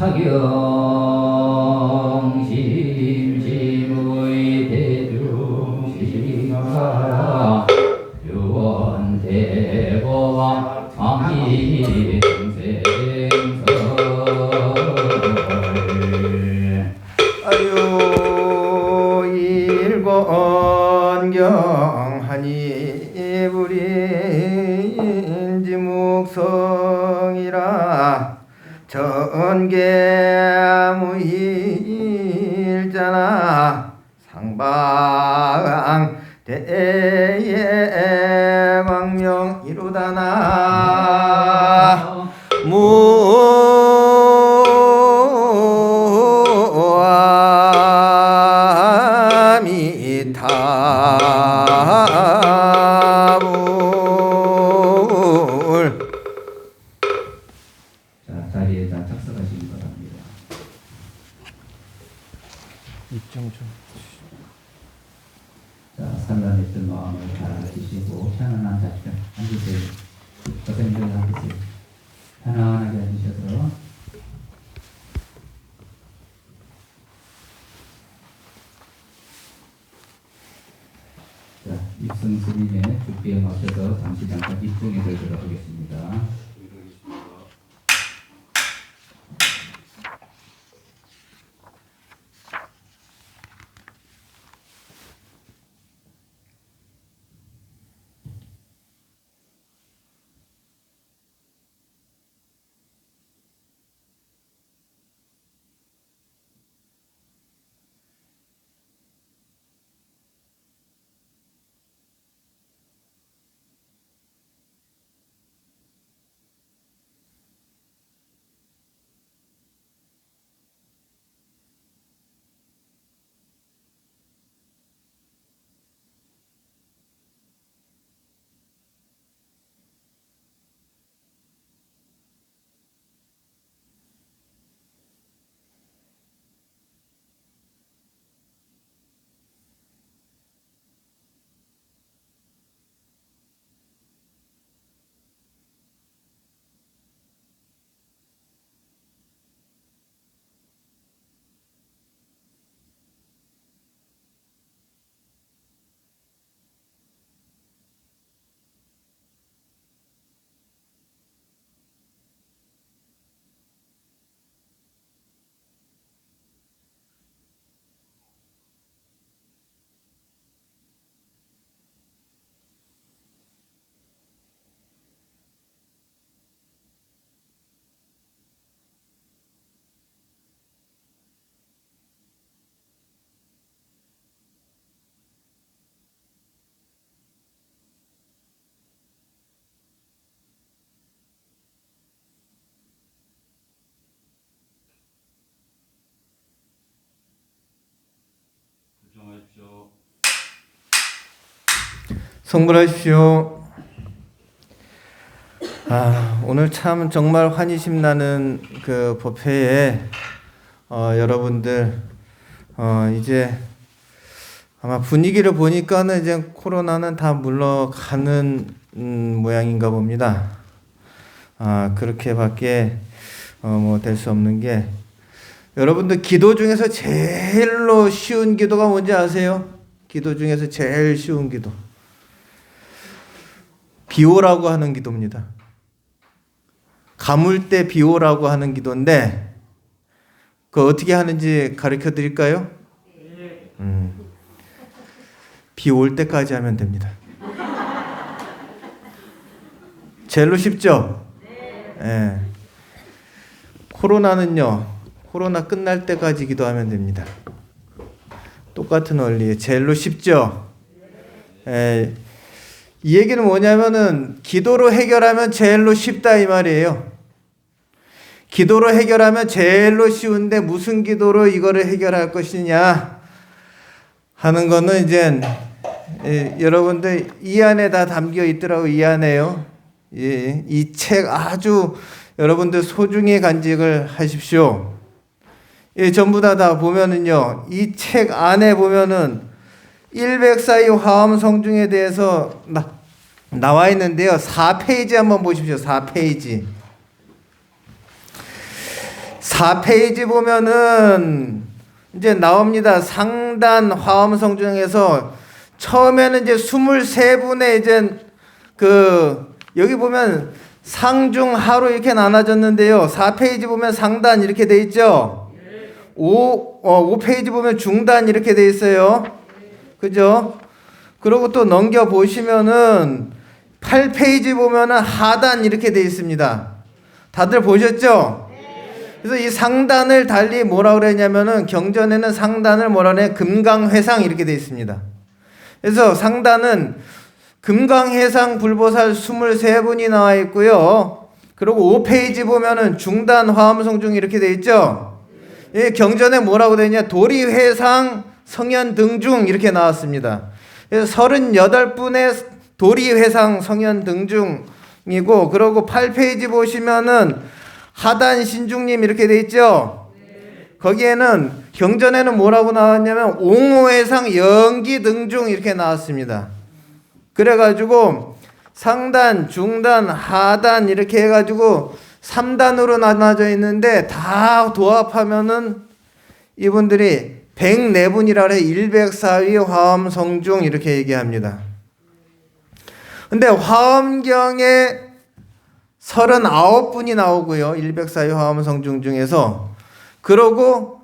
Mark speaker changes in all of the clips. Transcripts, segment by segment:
Speaker 1: 사경심심의 대중심사 유원대보와 왕기생설
Speaker 2: 아유 일권경하니 불인지 묵성이라 전계무일자나 상방대의 광명 이루다나 무아미타불.
Speaker 1: 자, 자리에다 착석하시기 바랍니다.
Speaker 2: 입장 좀.
Speaker 1: 자, 산란했던 마음을 달아주시고 편안한 자세 앉으세요. 고생들 하세요. 편안하게 앉으셔서 자, 입성 스님의 죽비에 맞춰서 잠시 잠깐 입궁에 들도록 하겠습니다.
Speaker 2: 성불하십시오. 오늘 참 정말 환희심 나는 그 법회에 여러분들 이제 아마 분위기를 보니까는 이제 코로나는 다 물러가는 모양인가 봅니다. 그렇게밖에 뭐 될 수 없는 게, 여러분들 기도 중에서 제일로 쉬운 기도가 뭔지 아세요? 기도 중에서 제일 쉬운 기도, 비오라고 하는 기도입니다. 가물 때 비오라고 하는 기도인데, 그거 어떻게 하는지 가르쳐 드릴까요? 비 올 때까지 하면 됩니다. 제일로 쉽죠? 네. 코로나는요, 코로나 끝날 때까지 기도하면 됩니다. 똑같은 원리에 제일로 쉽죠? 네. 이 얘기는 뭐냐면은 기도로 해결하면 제일로 쉽다 이 말이에요. 기도로 해결하면 제일로 쉬운데 무슨 기도로 이거를 해결할 것이냐 하는 거는 이제 여러분들 이 안에 다 담겨 있더라고. 이 안에요. 이 책 아주 여러분들 소중히 간직을 하십시오. 전부 다 보면은요, 이 책 안에 보면은 104의 화엄 성중에 대해서 나와 있는데요. 4페이지 한번 보십시오. 4페이지. 4페이지 보면은 이제 나옵니다. 상단 화엄성 중에서 처음에는 이제 23분의 이제 여기 보면 상중하로 이렇게 나눠졌는데요. 4페이지 보면 상단 이렇게 돼 있죠. 5페이지 보면 중단 이렇게 돼 있어요. 그죠? 그리고 또 넘겨 보시면은 8페이지 보면은 하단 이렇게 돼 있습니다. 다들 보셨죠? 그래서 이 상단을 달리 뭐라 그랬냐면은 경전에는 상단을 뭐라 그래? 금강회상 이렇게 돼 있습니다. 그래서 상단은 금강회상 불보살 23분이 나와 있고요. 그리고 5페이지 보면은 중단 화엄성 중 이렇게 돼 있죠. 이 경전에 뭐라고 되냐? 도리회상 성현 등중 이렇게 나왔습니다. 그래서 38분의 도리회상 성현 등중이고, 그리고 8페이지 보시면은 하단 신중님 이렇게 돼 있죠. 거기에는 경전에는 뭐라고 나왔냐면 옹호회상 연기 등중 이렇게 나왔습니다. 그래가지고 상단, 중단, 하단 이렇게 해가지고 3단으로 나눠져 있는데 다 도합하면은 이분들이 104분이라 그래. 104위 화엄성중 이렇게 얘기합니다. 근데 화엄경에 39분이 나오고요. 104위 화엄성중 중에서. 그러고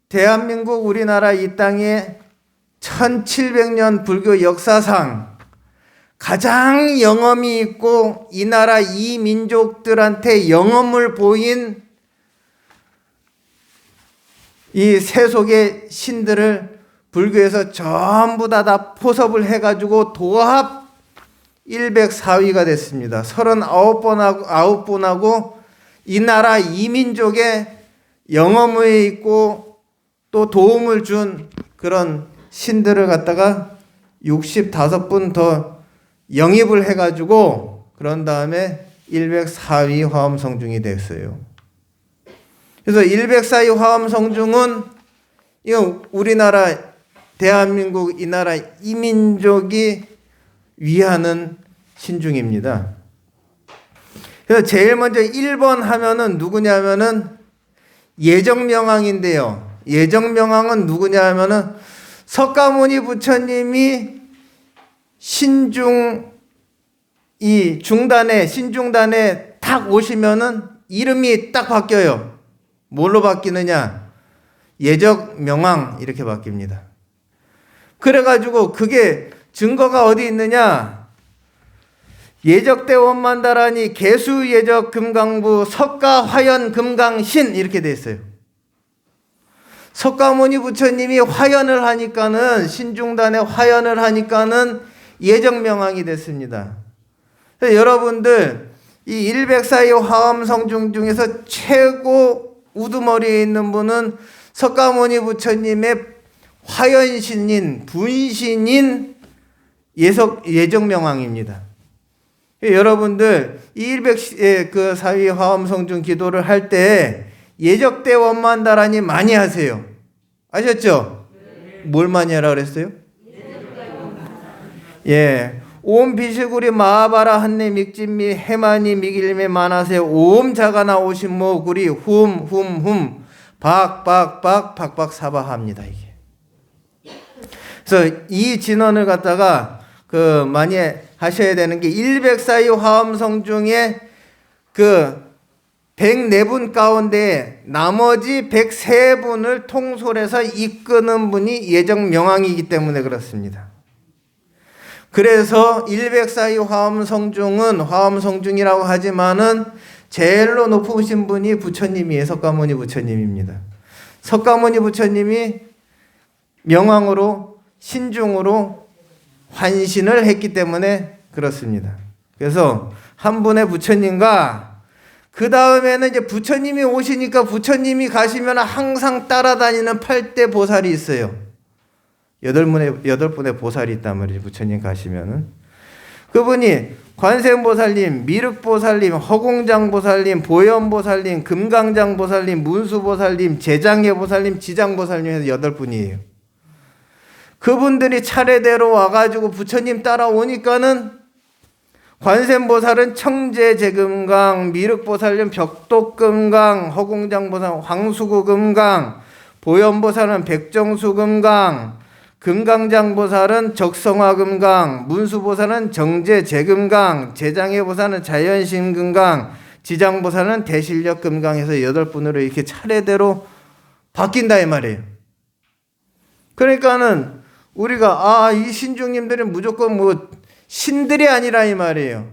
Speaker 2: 대한민국 우리나라 이 땅에 1700년 불교 역사상 가장 영험이 있고 이 나라 이 민족들한테 영험을 보인 이 세속의 신들을 불교에서 전부 다 포섭을 해가지고 도합 104위가 됐습니다. 39분하고 이 나라 이민족의 영험에 있고 또 도움을 준 그런 신들을 갖다가 65분 더 영입을 해가지고 그런 다음에 104위 화엄성중이 됐어요. 그래서 104위 화엄성중은 이거 우리나라 대한민국 이 나라 이민족이 위하는 신중입니다. 그래서 제일 먼저 1번 하면은 누구냐면은 예정명왕인데요. 예정명왕은 누구냐면은 석가모니 부처님이 신중 이 중단에 신중단에 딱 오시면은 이름이 딱 바뀌어요. 뭘로 바뀌느냐? 예적명왕 이렇게 바뀝니다. 그래가지고 그게 증거가 어디 있느냐? 예적대 원만다라니 개수 예적 금강부 석가 화연 금강신 이렇게 돼 있어요. 석가모니 부처님이 화연을 하니까는 신중단에 화연을 하니까는 예정명왕이 됐습니다. 여러분들 이 104위 화엄성중 중에서 최고 우두머리에 있는 분은 석가모니 부처님의 화연신인 분신인 예정명왕입니다. 여러분들 이 104위 화엄성중 기도를 할 때 예적대 원만다라니 많이 하세요. 아셨죠? 뭘 많이 하라 그랬어요? 예. 옴 비시구리 마하바라 한내 믹진미 해마니 미길미 만하세 옴 자가나 오신모 구리 훔 박박박 박박사바합니다. 이게. 그래서 이 진언을 갖다가 많이 하셔야 되는 게 104위 화엄성중에 104분 가운데 나머지 103분을 통솔해서 이끄는 분이 예정명왕이기 때문에 그렇습니다. 그래서 104위 화엄성중은 화엄성중이라고 하지만은 제일로 높으신 분이 부처님이에요. 석가모니 부처님입니다. 석가모니 부처님이 명왕으로 신중으로 환신을 했기 때문에 그렇습니다. 그래서 한 분의 부처님과 그 다음에는 이제 부처님이 오시니까 부처님이 가시면 항상 따라다니는 8대 보살이 있어요. 8분의 보살이 있단 말이죠. 부처님 가시면은. 그분이 관세음보살님, 미륵보살님, 허공장보살님, 보현보살님, 금강장보살님, 문수보살님, 제장예보살님, 지장보살님 해서 8분이에요. 그분들이 차례대로 와가지고 부처님 따라오니까는 관세음보살은 청제제금강, 미륵보살은 벽독금강, 허공장보살은 황수구금강, 보현보살은 백정수금강, 금강장보살은 적성화금강, 문수보살은 정제제금강, 제장해보살은 자연심금강, 지장보살은 대실력금강에서 8분으로 이렇게 차례대로 바뀐다 이 말이에요. 그러니까는 우리가 이 신중님들은 무조건 뭐 신들이 아니라 이 말이에요.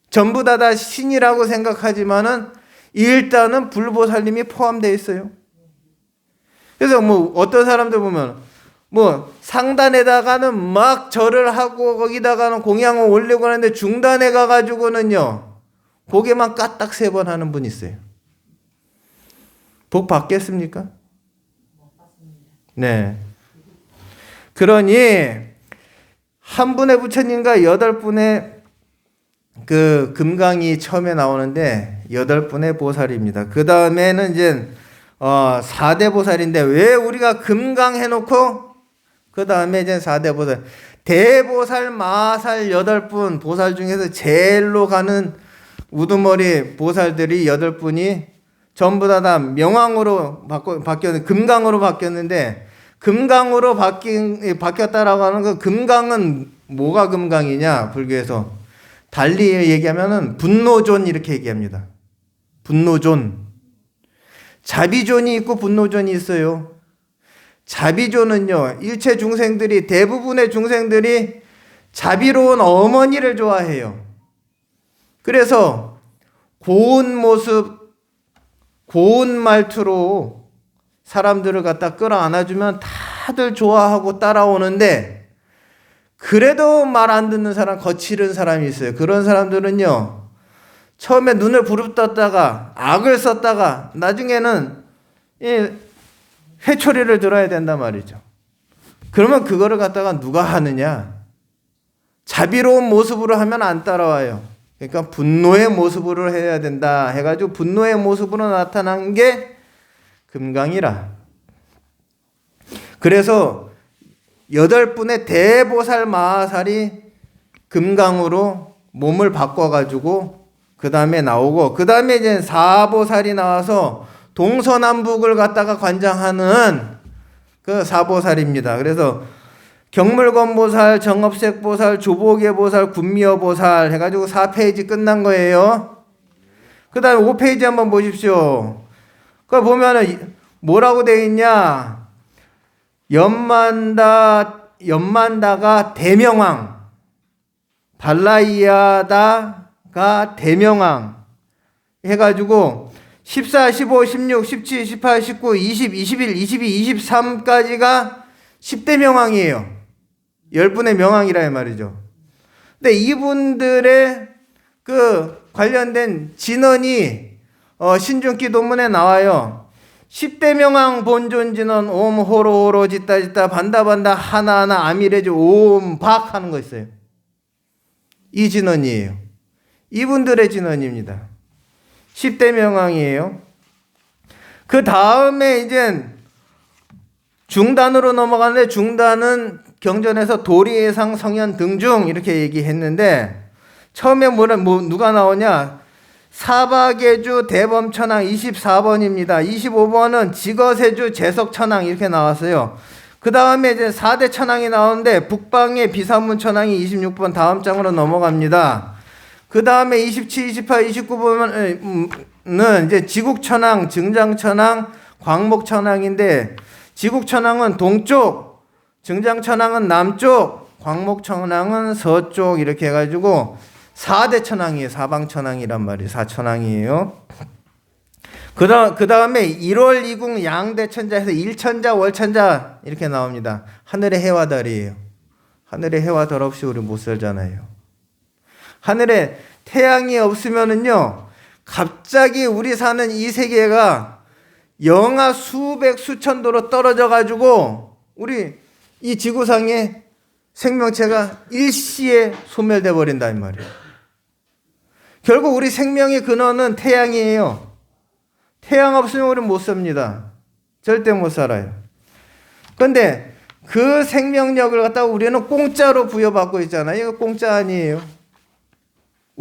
Speaker 2: 전부 다 신이라고 생각하지만은 일단은 불보살님이 포함되어 있어요. 그래서 뭐 어떤 사람들 보면 뭐 상단에다가는 막 절을 하고 거기다가는 공양을 올리고 하는데 중단에 가가지고는요 고개만 까딱 3번 하는 분 있어요. 복 받겠습니까? 네. 그러니 한 분의 부처님과 8분의 그 금강이 처음에 나오는데 8분의 보살입니다. 그 다음에는 이제 4대 보살인데 왜 우리가 금강 해놓고 그 다음에 이제 4대 보살, 대보살, 마살 8분 보살 중에서 제일로 가는 우두머리 보살들이 8분이 전부 다 명왕으로 바뀌었는데 금강으로 바뀌었는데 금강으로 바뀌었다라고 하는 그 금강은 뭐가 금강이냐 불교에서 달리 얘기하면은 분노존 이렇게 얘기합니다. 분노존. 자비존이 있고 분노존이 있어요. 자비존은요 일체 중생들이 대부분의 중생들이 자비로운 어머니를 좋아해요. 그래서 고운 모습 고운 말투로 사람들을 갖다 끌어안아주면 다들 좋아하고 따라오는데 그래도 말 안 듣는 사람, 거칠은 사람이 있어요. 그런 사람들은요 처음에 눈을 부릅떴다가 악을 썼다가 나중에는 회초리를 들어야 된단 말이죠. 그러면 그거를 갖다가 누가 하느냐? 자비로운 모습으로 하면 안 따라와요. 그러니까 분노의 모습으로 해야 된다 해가지고 분노의 모습으로 나타난 게 금강이라. 그래서 8분의 대보살 마하살이 금강으로 몸을 바꿔가지고 그 다음에 나오고 그 다음에 이제 4보살이 나와서 동서남북을 갖다가 관장하는 그 4보살입니다. 그래서 경물권보살, 정업색보살, 조보계보살, 군미여보살 해가지고 4페이지 끝난 거예요. 그 다음에 5페이지 한번 보십시오. 그 보면은 뭐라고 되어 있냐? 연만다가 대명왕, 발라이아다가 대명왕 해가지고 14, 15, 16, 17, 18, 19, 20, 21, 22, 23까지가 10대 명왕이에요. 10분의 명왕이라 말이죠. 근데 이분들의 그 관련된 진언이 신중기 논문에 나와요. 10대 명왕 본존 진언 옴 호로호로 짓다 반다반다 하나하나 아미레즈 옴 박 하는 거 있어요. 이 진언이에요. 이분들의 진언입니다. 10대 명왕이에요. 그 다음에 이제 중단으로 넘어가는데 중단은 경전에서 도리예상 성현 등중 이렇게 얘기했는데 처음에 누가 나오냐? 사바계주 대범천왕 24번입니다. 25번은 지거세주 재석천왕 이렇게 나왔어요. 그 다음에 이제 4대 천왕이 나오는데 북방의 비사문 천왕이 26번 다음 장으로 넘어갑니다. 그 다음에 27, 28, 29번은 이제 지국천왕, 증장천왕, 광목천왕인데 지국천왕은 동쪽, 증장천왕은 남쪽, 광목천왕은 서쪽 이렇게 해가지고 4대 천왕이에요. 사방천왕이란 말이에요. 4천왕이에요. 그 다음에 1월 2궁 양대천자에서 일천자, 월천자 이렇게 나옵니다. 하늘의 해와 달이에요. 하늘의 해와 달 없이 우리 못 살잖아요. 하늘에 태양이 없으면은요, 갑자기 우리 사는 이 세계가 영하 수백 수천 도로 떨어져 가지고 우리 이 지구상의 생명체가 일시에 소멸돼 버린다 이 말이에요. 결국 우리 생명의 근원은 태양이에요. 태양 없으면 우리는 못 삽니다. 절대 못 살아요. 그런데 그 생명력을 갖다가 우리는 공짜로 부여받고 있잖아요. 이거 공짜 아니에요.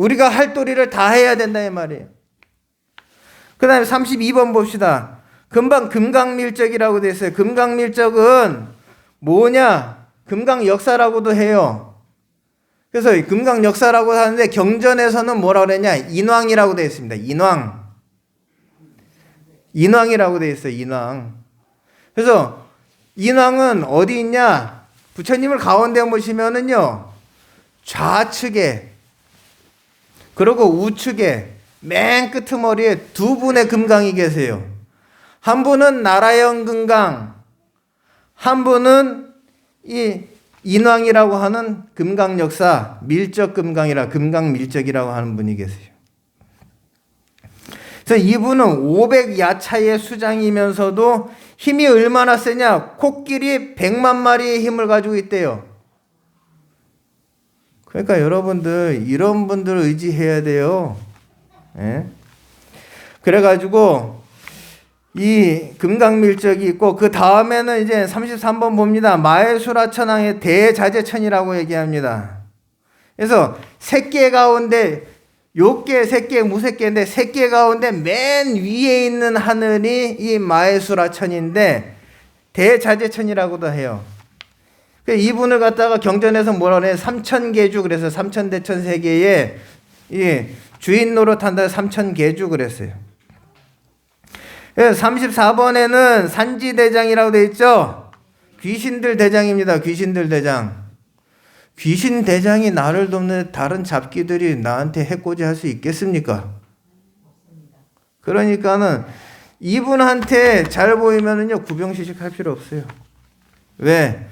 Speaker 2: 우리가 할 도리를 다 해야 된다 이 말이에요. 그 다음에 32번 봅시다. 금방 금강밀적이라고 되어 있어요. 금강밀적은 뭐냐? 금강역사라고도 해요. 그래서 금강역사라고 하는데 경전에서는 뭐라고 그랬냐? 인왕이라고 되어 있습니다. 인왕이라고 되어 있어요. 인왕. 그래서 인왕은 어디 있냐? 부처님을 가운데 보시면은요, 좌측에 그리고 우측에 맨 끄트머리에 두 분의 금강이 계세요. 한 분은 나라영 금강, 한 분은 이 인왕이라고 하는 금강역사 금강밀적이라고 하는 분이 계세요. 그래서 이분은 500야차의 수장이면서도 힘이 얼마나 세냐? 코끼리 100만 마리의 힘을 가지고 있대요. 그러니까 여러분들 이런 분들을 의지해야 돼요. 예? 그래가지고 이 금강밀적이 있고 그 다음에는 이제 33번 봅니다. 마해수라천왕의 대자재천이라고 얘기합니다. 그래서 새끼 가운데 요께 새끼 무새끼인데 새끼 가운데 맨 위에 있는 하늘이 이 마해수라천인데 대자재천이라고도 해요. 이분을 갖다가 경전에서 뭐라 그래? 삼천계주 그래서 삼천대천 세계에 이 주인 노릇한다 삼천계주 그랬어요. 34번에는 산지대장이라고 되어 있죠. 귀신들 대장입니다. 귀신들 대장. 귀신 대장이 나를 돕는 다른 잡기들이 나한테 해코지 할 수 있겠습니까? 그러니까는 이분한테 잘 보이면은요 구병시식 할 필요 없어요. 왜?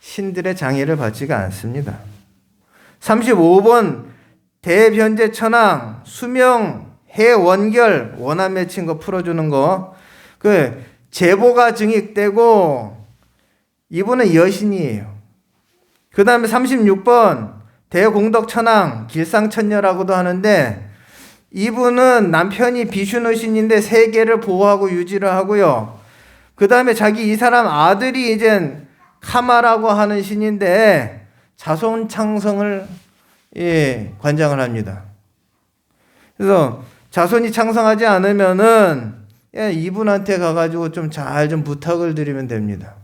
Speaker 2: 신들의 장애를 받지가 않습니다. 35번 대변제천왕 수명 해원결 원한 맺힌 거 풀어주는 거 그 제보가 증익되고 이분은 여신이에요. 그 다음에 36번 대공덕천왕 길상천녀라고도 하는데 이분은 남편이 비슈누신인데 세계를 보호하고 유지를 하고요. 그 다음에 이 사람 아들이 이젠 카마라고 하는 신인데 자손창성을 관장을 합니다. 그래서 자손이 창성하지 않으면은 이분한테 가가지고 좀 잘 좀 부탁을 드리면 됩니다.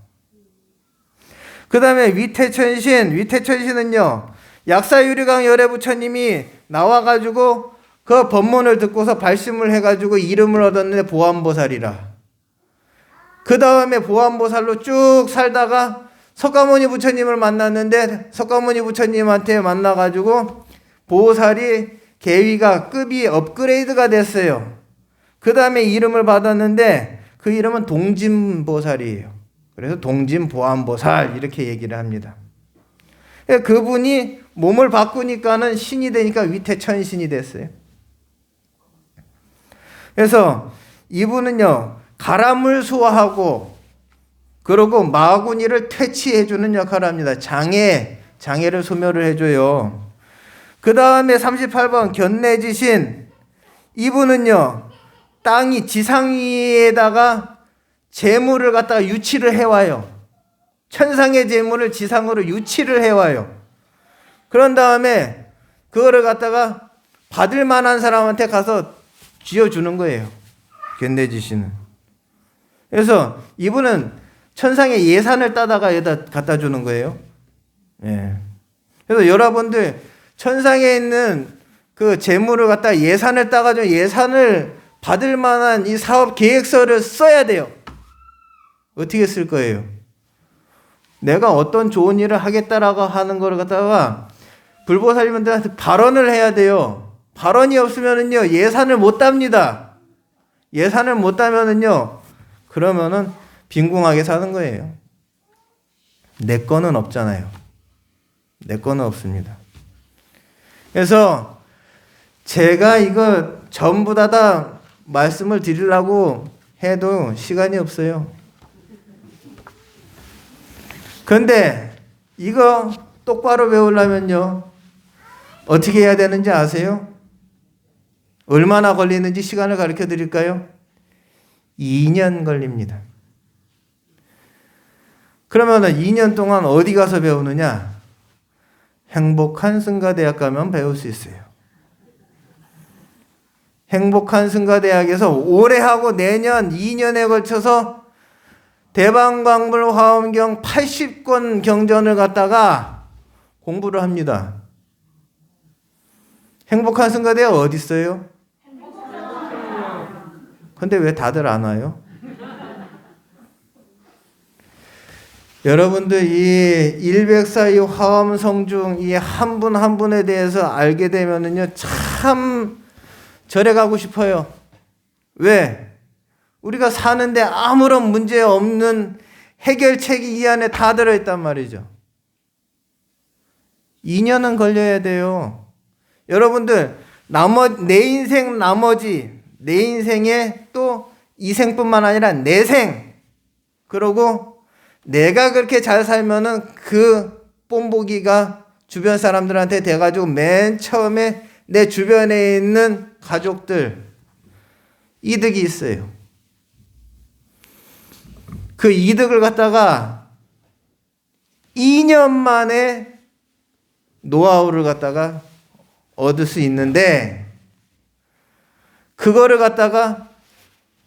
Speaker 2: 그 다음에 위태천신은요 약사유리강 열애부처님이 나와가지고 그 법문을 듣고서 발심을 해가지고 이름을 얻었는데 보안보살이라. 그 다음에 보안보살로 쭉 살다가 석가모니 부처님을 만났는데 석가모니 부처님한테 만나가지고 보살이 계위가 급이 업그레이드가 됐어요. 그 다음에 이름을 받았는데 그 이름은 동진보살이에요. 그래서 동진보안보살 이렇게 얘기를 합니다. 그분이 몸을 바꾸니까는 신이 되니까 위태천신이 됐어요. 그래서 이분은요 가람을 수화하고 그리고 마구니를 퇴치해주는 역할을 합니다. 장애를 소멸을 해줘요. 그 다음에 38번 견내지신 이분은요 땅이 지상 위에다가 재물을 갖다가 유치를 해와요. 천상의 재물을 지상으로 유치를 해와요. 그런 다음에 그거를 갖다가 받을 만한 사람한테 가서 쥐어주는 거예요. 견내지신은. 그래서 이분은 천상의 예산을 따다가 여기다 갖다 주는 거예요. 예. 그래서 여러분들 천상에 있는 그 재물을 갖다 예산을 따가지고 예산을 받을 만한 이 사업 계획서를 써야 돼요. 어떻게 쓸 거예요? 내가 어떤 좋은 일을 하겠다라고 하는 거를 갖다가 불보살님들한테 발언을 해야 돼요. 발언이 없으면은요 예산을 못 답니다. 예산을 못 따면은요 그러면은 빈궁하게 사는 거예요. 내 거는 없잖아요. 내 거는 없습니다. 그래서 제가 이거 전부 다 말씀을 드리려고 해도 시간이 없어요. 그런데 이거 똑바로 배우려면요 어떻게 해야 되는지 아세요? 얼마나 걸리는지 시간을 가르쳐 드릴까요? 2년 걸립니다. 그러면은 2년 동안 어디 가서 배우느냐? 행복한 승가대학 가면 배울 수 있어요. 행복한 승가대학에서 올해하고 내년 2년에 걸쳐서 대방광불 화엄경 80권 경전을 갖다가 공부를 합니다. 행복한 승가대학 어디 있어요? 근데 왜 다들 안 와요? 여러분들 이 일백사이 화엄성중 이 한 분 한 분에 대해서 알게 되면은요 참 절에 가고 싶어요. 왜? 우리가 사는데 아무런 문제 없는 해결책이 이 안에 다 들어있단 말이죠. 2년은 걸려야 돼요. 여러분들 내 인생 나머지 내 인생에 또 이 생뿐만 아니라 내 생, 그러고 내가 그렇게 잘 살면은 그 뽐보기가 주변 사람들한테 돼가지고 맨 처음에 내 주변에 있는 가족들 이득이 있어요. 그 이득을 갖다가 2년 만에 노하우를 갖다가 얻을 수 있는데 그거를 갖다가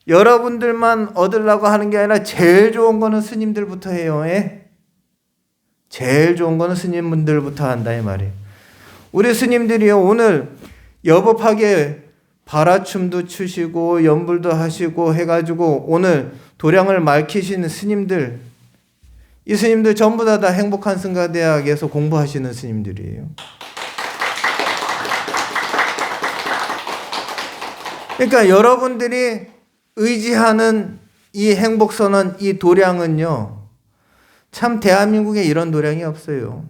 Speaker 2: 여러분들만 얻으려고 하는 게 아니라 제일 좋은 거는 스님들부터 해요. 제일 좋은 거는 스님분들부터 한다 이 말이에요. 우리 스님들이요 오늘 여법하게 발화춤도 추시고 연불도 하시고 해가지고 오늘 도량을 맑히시는 스님들, 이 스님들 전부 다 행복한 승가대학에서 공부하시는 스님들이에요. 그러니까 여러분들이 의지하는 이 행복선언, 이 도량은요 참 대한민국에 이런 도량이 없어요.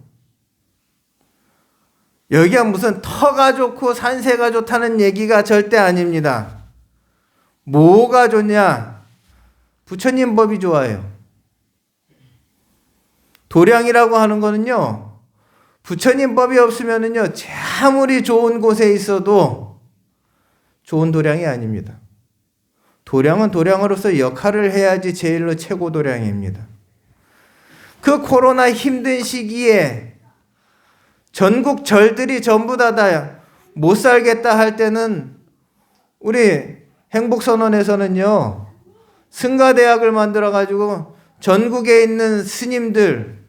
Speaker 2: 여기가 무슨 터가 좋고 산세가 좋다는 얘기가 절대 아닙니다. 뭐가 좋냐? 부처님 법이 좋아요. 도량이라고 하는 거는요 부처님 법이 없으면은요 아무리 좋은 곳에 있어도 좋은 도량이 아닙니다. 도량은 도량으로서 역할을 해야지 제일로 최고 도량입니다. 그 코로나 힘든 시기에 전국 절들이 전부 다 못 살겠다 할 때는 우리 행복선언에서는요 승가대학을 만들어 가지고 전국에 있는 스님들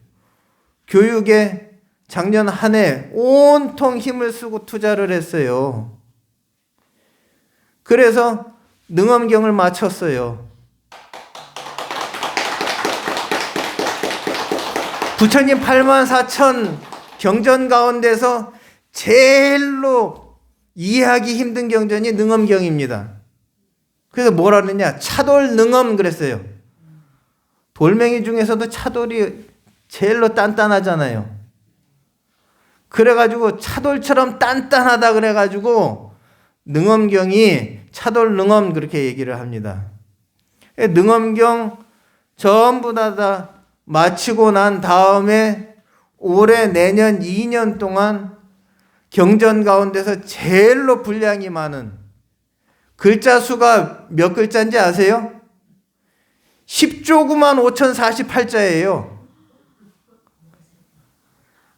Speaker 2: 교육에 작년 한 해 온통 힘을 쓰고 투자를 했어요. 그래서 능엄경을 마쳤어요. 부처님 84,000 경전 가운데서 제일로 이해하기 힘든 경전이 능엄경입니다. 그래서 뭐라 그러냐? 차돌 능엄 그랬어요. 돌멩이 중에서도 차돌이 제일로 단단하잖아요. 그래가지고 차돌처럼 단단하다 그래가지고 능엄경이 차돌 능엄 그렇게 얘기를 합니다. 능엄경 전부 다 마치고 난 다음에 올해 내년 2년 동안 경전 가운데서 제일로 분량이 많은 글자 수가 몇 글자인지 아세요? 10조구만 5048자예요.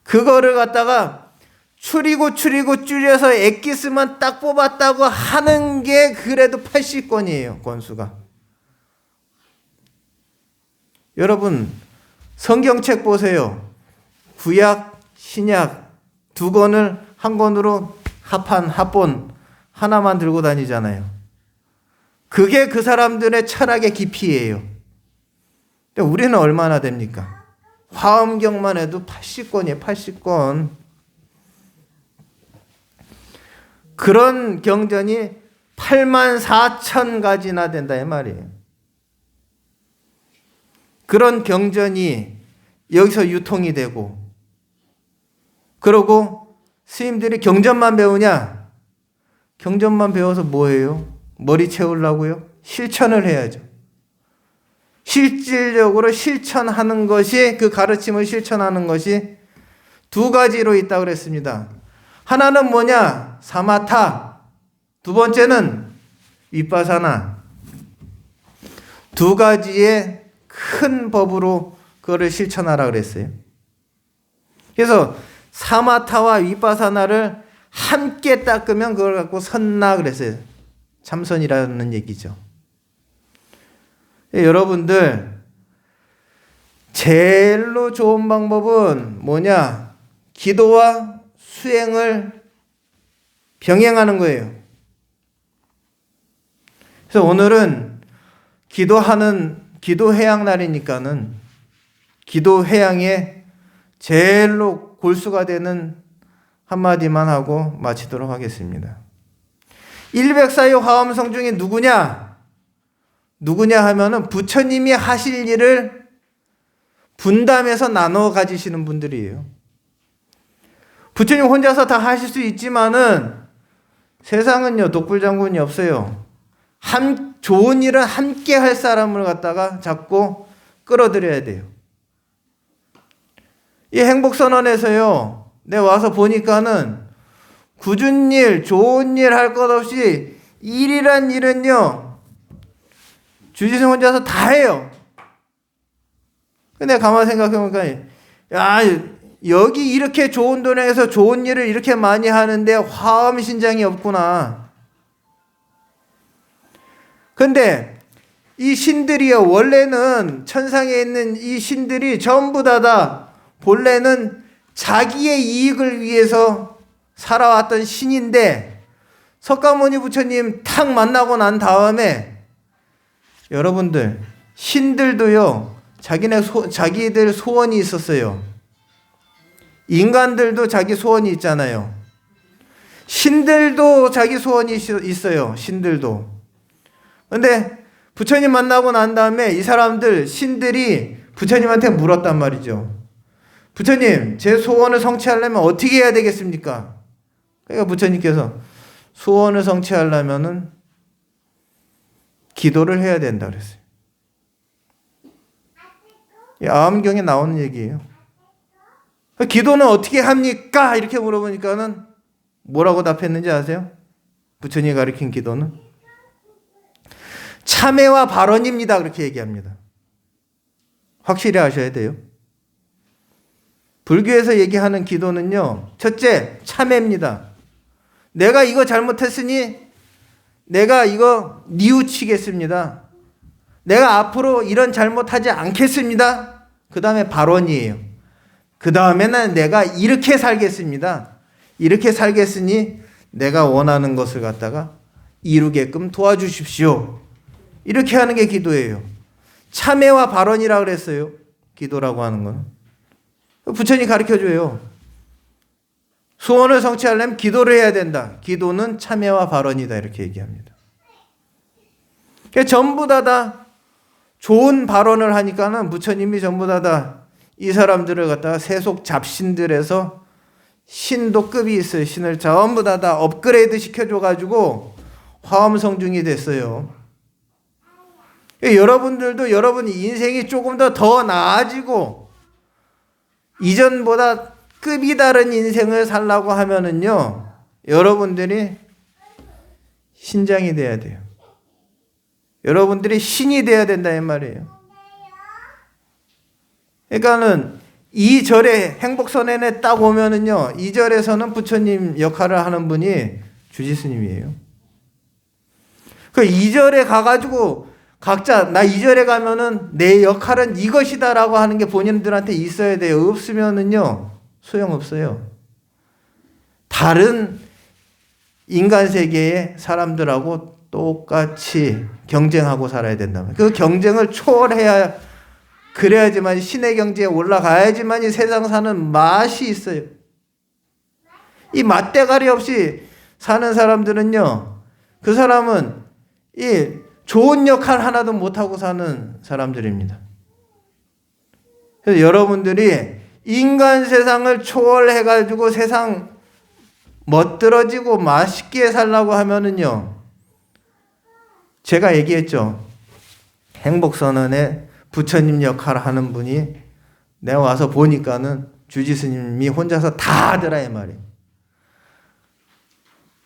Speaker 2: 그거를 갖다가 추리고 줄여서 엑기스만 딱 뽑았다고 하는 게 그래도 80권이에요. 권수가. 여러분 성경책 보세요. 구약, 신약 두 권을 한 권으로 합본 하나만 들고 다니잖아요. 그게 그 사람들의 철학의 깊이예요. 근데 우리는 얼마나 됩니까? 화엄경만 해도 80권이에요. 80권. 그런 경전이 84,000가지나 된다 이 말이에요. 그런 경전이 여기서 유통이 되고, 그러고 스님들이 경전만 배우냐? 경전만 배워서 뭐해요? 머리 채우려고요? 실천을 해야죠. 실질적으로 실천하는 것이, 그 가르침을 실천하는 것이 두 가지로 있다고 그랬습니다. 하나는 뭐냐? 사마타. 두 번째는 윗바사나. 두 가지의 큰 법으로 그거를 실천하라 그랬어요. 그래서 사마타와 윗바사나를 함께 닦으면 그걸 갖고 선나 그랬어요. 참선이라는 얘기죠. 여러분들 제일로 좋은 방법은 뭐냐? 기도와 수행을 병행하는 거예요. 그래서 오늘은 기도회양 날이니까는 기도회양에 제일로 골수가 되는 한마디만 하고 마치도록 하겠습니다. 104의 화엄성 중에 누구냐 하면은 부처님이 하실 일을 분담해서 나눠 가지시는 분들이에요. 부처님 혼자서 다 하실 수 있지만은 세상은요, 독불장군이 없어요. 좋은 일은 함께 할 사람을 갖다가 자꾸 끌어들여야 돼요. 이 행복선언에서요, 내가 와서 보니까는 굳은 일, 좋은 일 할 것 없이 일이란 일은요, 주지스님 혼자서 다 해요. 근데 가만히 생각해보니까, 야, 여기 이렇게 좋은 도량에서 좋은 일을 이렇게 많이 하는데 화엄신장이 없구나. 근데 이 신들이요, 원래는 천상에 있는 이 신들이 전부 다 본래는 자기의 이익을 위해서 살아왔던 신인데 석가모니 부처님 탁 만나고 난 다음에 여러분들 신들도요, 자기들 소원이 있었어요. 인간들도 자기 소원이 있잖아요. 신들도 자기 소원이 있어요. 신들도. 근데 부처님 만나고 난 다음에 이 사람들, 신들이 부처님한테 물었단 말이죠. 부처님, 제 소원을 성취하려면 어떻게 해야 되겠습니까? 그러니까 부처님께서 소원을 성취하려면은 기도를 해야 된다 그랬어요. 이 아함경에 나오는 얘기예요. 기도는 어떻게 합니까? 이렇게 물어보니까는 뭐라고 답했는지 아세요? 부처님이 가르친 기도는 참회와 발언입니다. 그렇게 얘기합니다. 확실히 아셔야 돼요. 불교에서 얘기하는 기도는요, 첫째, 참회입니다. 내가 이거 잘못했으니 내가 이거 뉘우치겠습니다. 내가 앞으로 이런 잘못하지 않겠습니다. 그 다음에 발언이에요. 그 다음에는 내가 이렇게 살겠습니다. 이렇게 살겠으니 내가 원하는 것을 갖다가 이루게끔 도와주십시오. 이렇게 하는 게 기도예요. 참회와 발언이라 그랬어요. 기도라고 하는 건. 부처님이 가르쳐줘요. 소원을 성취하려면 기도를 해야 된다. 기도는 참회와 발언이다. 이렇게 얘기합니다. 전부 다 좋은 발언을 하니까는 부처님이 전부 다 이 사람들을 갖다가 세속 잡신들에서 신도 급이 있어요. 신을 전부 다 업그레이드 시켜줘가지고 화엄성중이 됐어요. 여러분들도 여러분 인생이 조금 더 나아지고 이전보다 급이 다른 인생을 살라고 하면은요, 여러분들이 신장이 돼야 돼요. 여러분들이 신이 돼야 된다 이 말이에요. 그러니까는 이 절에 행복선언에 딱 오면은요, 이 절에서는 부처님 역할을 하는 분이 주지스님이에요. 그 2절에 가가지고 각자 나 2절에 가면은 내 역할은 이것이다라고 하는 게 본인들한테 있어야 돼요. 없으면은요, 소용없어요. 다른 인간 세계의 사람들하고 똑같이 경쟁하고 살아야 된다면 그 경쟁을 초월해야, 그래야지만 신의 경지에 올라가야지만 이 세상 사는 맛이 있어요. 이 맛대가리 없이 사는 사람들은요, 그 사람은 이 좋은 역할 하나도 못하고 사는 사람들입니다. 그래서 여러분들이 인간 세상을 초월해가지고 세상 멋들어지고 맛있게 살라고 하면은요, 제가 얘기했죠. 행복선언에 부처님 역할을 하는 분이 내가 와서 보니까는 주지스님이 혼자서 다 하더라 이 말이에요.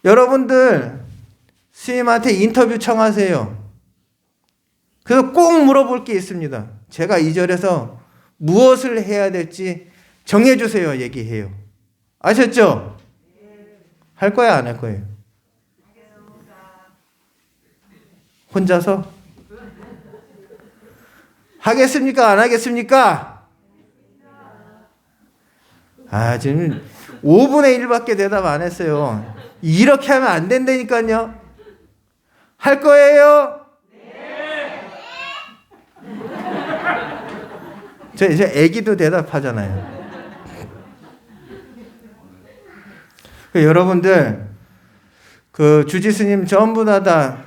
Speaker 2: 여러분들 스님한테 인터뷰 청하세요. 그래서 꼭 물어볼 게 있습니다. 제가 이 절에서 무엇을 해야 될지 정해주세요. 얘기해요. 아셨죠? 할 거야 안 할 거예요? 혼자서? 하겠습니까? 안 하겠습니까? 지금 5분의 1밖에 대답 안 했어요. 이렇게 하면 안 된다니까요. 할 거예요? 네. 저 이제 애기도 대답하잖아요. 여러분들 주지스님 전부 다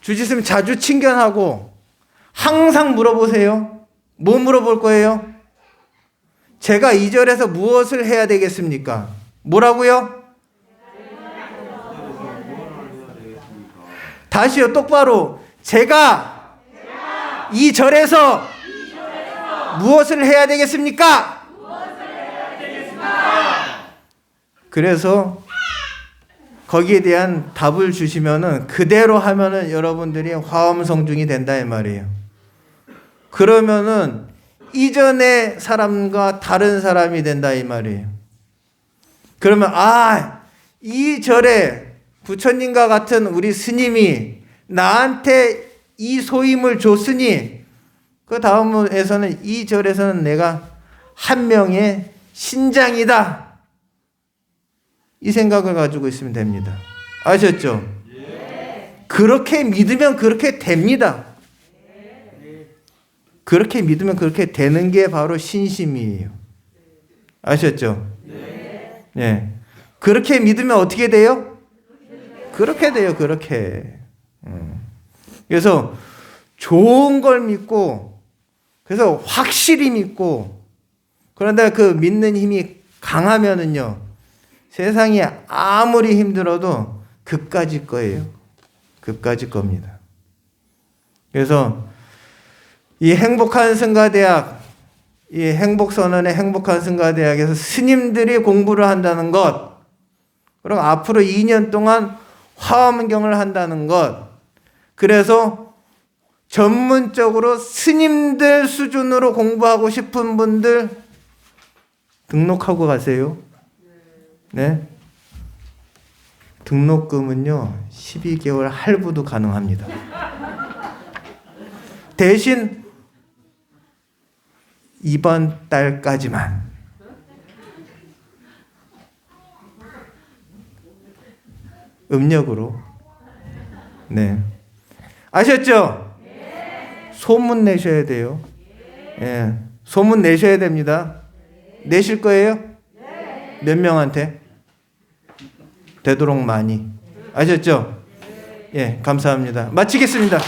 Speaker 2: 주지스님 자주 친견하고 항상 물어보세요. 뭐 물어볼 거예요? 제가 2절에서 무엇을 해야 되겠습니까? 뭐라고요? 다시요, 똑바로. 제가 2절에서 무엇을 해야 되겠습니까? 그래서 거기에 대한 답을 주시면은 그대로 하면은 여러분들이 화엄성중이 된다 이 말이에요. 그러면은 이전의 사람과 다른 사람이 된다 이 말이에요. 그러면 이 절에 부처님과 같은 우리 스님이 나한테 이 소임을 줬으니 그 다음에서는 이 절에서는 내가 한 명의 신장이다. 이 생각을 가지고 있으면 됩니다. 아셨죠? 그렇게 믿으면 그렇게 됩니다. 그렇게 믿으면 그렇게 되는 게 바로 신심이에요. 아셨죠? 네. 그렇게 믿으면 어떻게 돼요? 그렇게 돼요. 그렇게. 그래서 좋은 걸 믿고, 그래서 확실히 믿고, 그런데 그 믿는 힘이 강하면은요, 세상이 아무리 힘들어도 그까짓 거예요. 그까짓 겁니다. 그래서 이 행복한 승가대학, 이 행복선언의 행복한 승가대학에서 스님들이 공부를 한다는 것, 그리고 앞으로 2년 동안 화엄경을 한다는 것, 그래서 전문적으로 스님들 수준으로 공부하고 싶은 분들 등록하고 가세요. 네. 등록금은요, 12개월 할부도 가능합니다. 대신 이번 달까지만. 음력으로. 네. 아셨죠? 소문 내셔야 돼요. 예. 소문 내셔야 됩니다. 내실 거예요? 몇 명한테? 되도록 많이. 아셨죠? 예, 감사합니다. 마치겠습니다.